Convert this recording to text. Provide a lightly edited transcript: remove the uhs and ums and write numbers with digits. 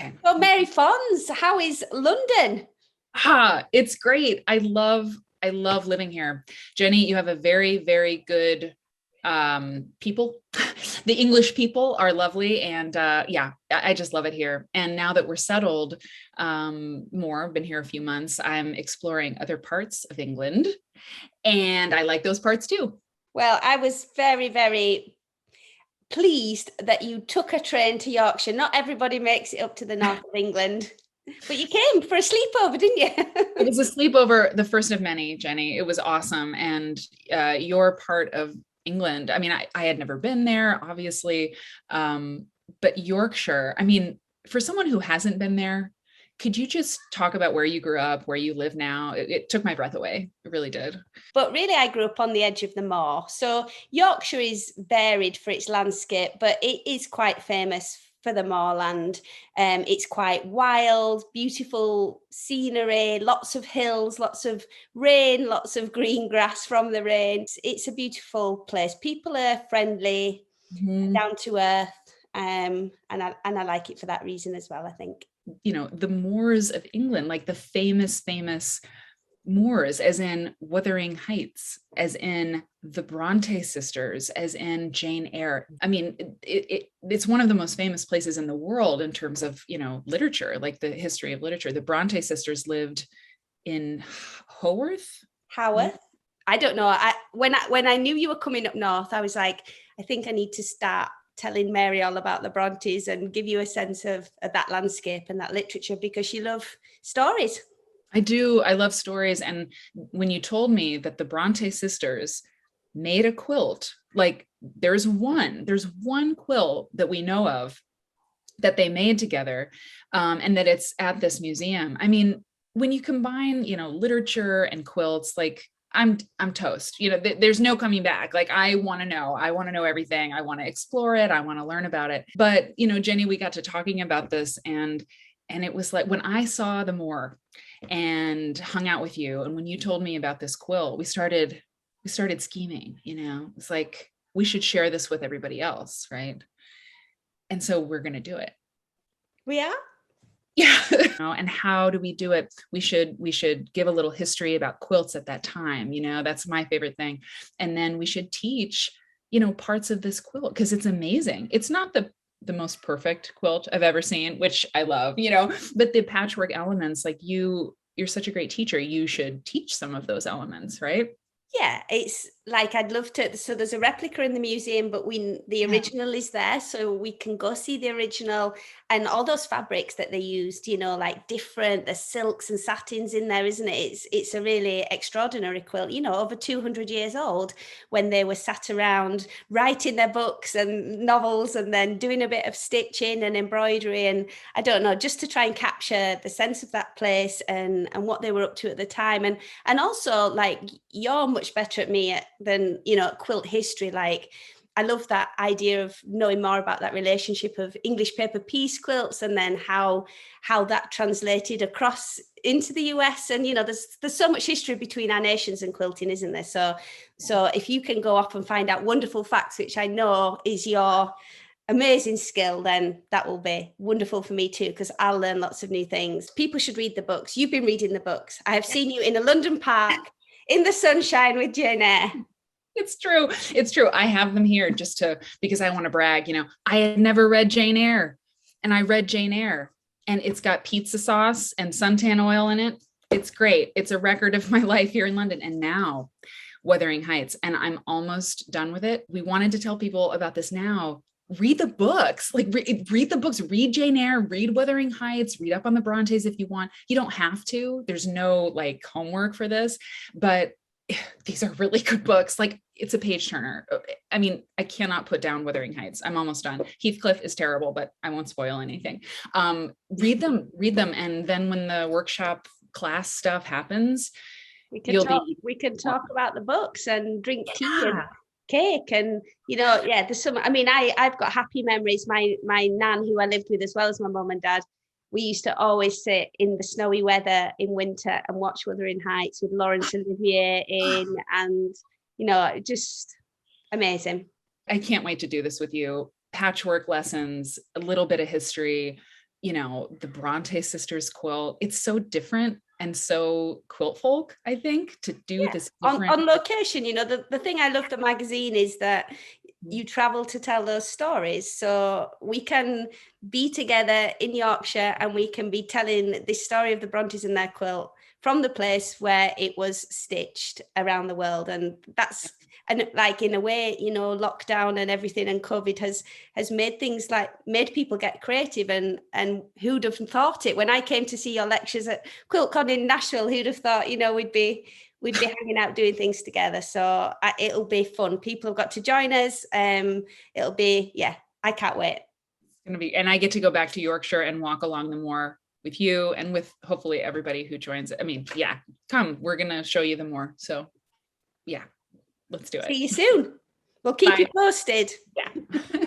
Okay. So Mary Fons, how is London? It's great. I love living here. Jenny, you have a very, very good people. The English people are lovely, and yeah, I just love it here. And now that we're settled, more, been here a few months, I'm exploring other parts of England, and I like those parts too. Well, I was very, very pleased that you took a train to Yorkshire. Not everybody makes it up to the north of England, but you came for a sleepover, didn't It you? was a sleepover, the first of many, Jenny. It was awesome. And your part of England, I mean, I had never been there, obviously. But Yorkshire, I mean, for someone who hasn't been there, could you just talk about where you grew up, where you live now? It took my breath away. It really did. But really, I grew up on the edge of the moor. So Yorkshire is varied for its landscape, but it is quite famous for the moorland. It's quite wild, beautiful scenery, lots of hills, lots of rain, lots of green grass from the rain. It's a beautiful place. People are friendly, Mhm. down to earth, and I like it for that reason as well, I think. The moors of England, like the famous moors, as in Wuthering Heights, as in the Bronte sisters, as in Jane Eyre. I mean, it's one of the most famous places in the world in terms of, literature, like the history of literature. The Bronte sisters lived in Haworth. Haworth. I don't know. When I knew you were coming up north, I was like, I think I need to start telling Mary all about the Brontes and give you a sense of that landscape and that literature because you love stories. I do. I love stories. And when you told me that the Bronte sisters made a quilt, like there's one quilt that we know of that they made together, and that it's at this museum. I mean, when you combine, literature and quilts, like I'm toast. There's no coming back. Like I want to know. I want to know everything. I want to explore it. I want to learn about it. But Jenny, we got to talking about this, and it was like when I saw the Moor and hung out with you, and when you told me about this quilt, we started scheming. It's like we should share this with everybody else, right? And so we're going to do it. We are. Yeah. And how do we do it? We should give a little history about quilts at that time. That's my favorite thing. And then we should teach, parts of this quilt because it's amazing. It's not the most perfect quilt I've ever seen, which I love, but the patchwork elements, like you're such a great teacher. You should teach some of those elements, right? Yeah, it's like I'd love to. So there's a replica in the museum, but the Yeah. original is there, so we can go see the original and all those fabrics that they used. Like different the silks and satins in there, isn't it? It's a really extraordinary quilt. Over 200 years old when they were sat around writing their books and novels, and then doing a bit of stitching and embroidery, and I don't know, just to try and capture the sense of that place and what they were up to at the time, and also like you're much better at me than quilt history. Like I love that idea of knowing more about that relationship of English paper piece quilts and then how that translated across into the US. And there's so much history between our nations and quilting, isn't there? So if you can go off and find out wonderful facts, which I know is your amazing skill, then that will be wonderful for me too, because I'll learn lots of new things. People should read the books. You've been reading the books. I have seen you in a London park in the sunshine with Jane Eyre. It's true. It's true. I have them here because I want to brag. I had never read Jane Eyre, and I read Jane Eyre, and it's got pizza sauce and suntan oil in it. It's great. It's a record of my life here in London. And now Wuthering Heights, and I'm almost done with it. We wanted to tell people about this now. Read the books, like read the books, read Jane Eyre, read Wuthering Heights, read up on the Brontes if you want. You don't have to. There's no like homework for this, but these are really good books. Like it's a page turner. I mean, I cannot put down Wuthering Heights. I'm almost done. Heathcliff is terrible, but I won't spoil anything. Read them. And then when the workshop class stuff happens, we can you'll talk be, we can talk about the books and drink tea and yeah. cake, and yeah, there's some. I mean, I've got happy memories. My nan, who I lived with as well as my mum and dad, we used to always sit in the snowy weather in winter and watch Wuthering Heights with Laurence Olivier in, and just amazing. I can't wait to do this with you. Patchwork lessons, a little bit of history, you know, the Bronte sisters quilt. It's so different and so Quiltfolk, I think, to do Yeah, this different. on location. You know, the thing I love the magazine is that you travel to tell those stories. So we can be together in Yorkshire and we can be telling this story of the Brontes and their quilt from the place where it was stitched around the world. And that's, and like in a way, you know, lockdown and everything and COVID has made things like made people get creative, and who'd have thought it? When I came to see your lectures at QuiltCon in Nashville, who'd have thought, you know, we'd be hanging out doing things together. So it'll be fun. People have got to join us. It'll be, yeah, I can't wait. It's going to be, and I get to go back to Yorkshire and walk along the moor with you and with hopefully everybody who joins. I mean, yeah, come, we're going to show you the moor. So yeah, let's do it. See you soon. We'll keep Bye. you posted. Yeah.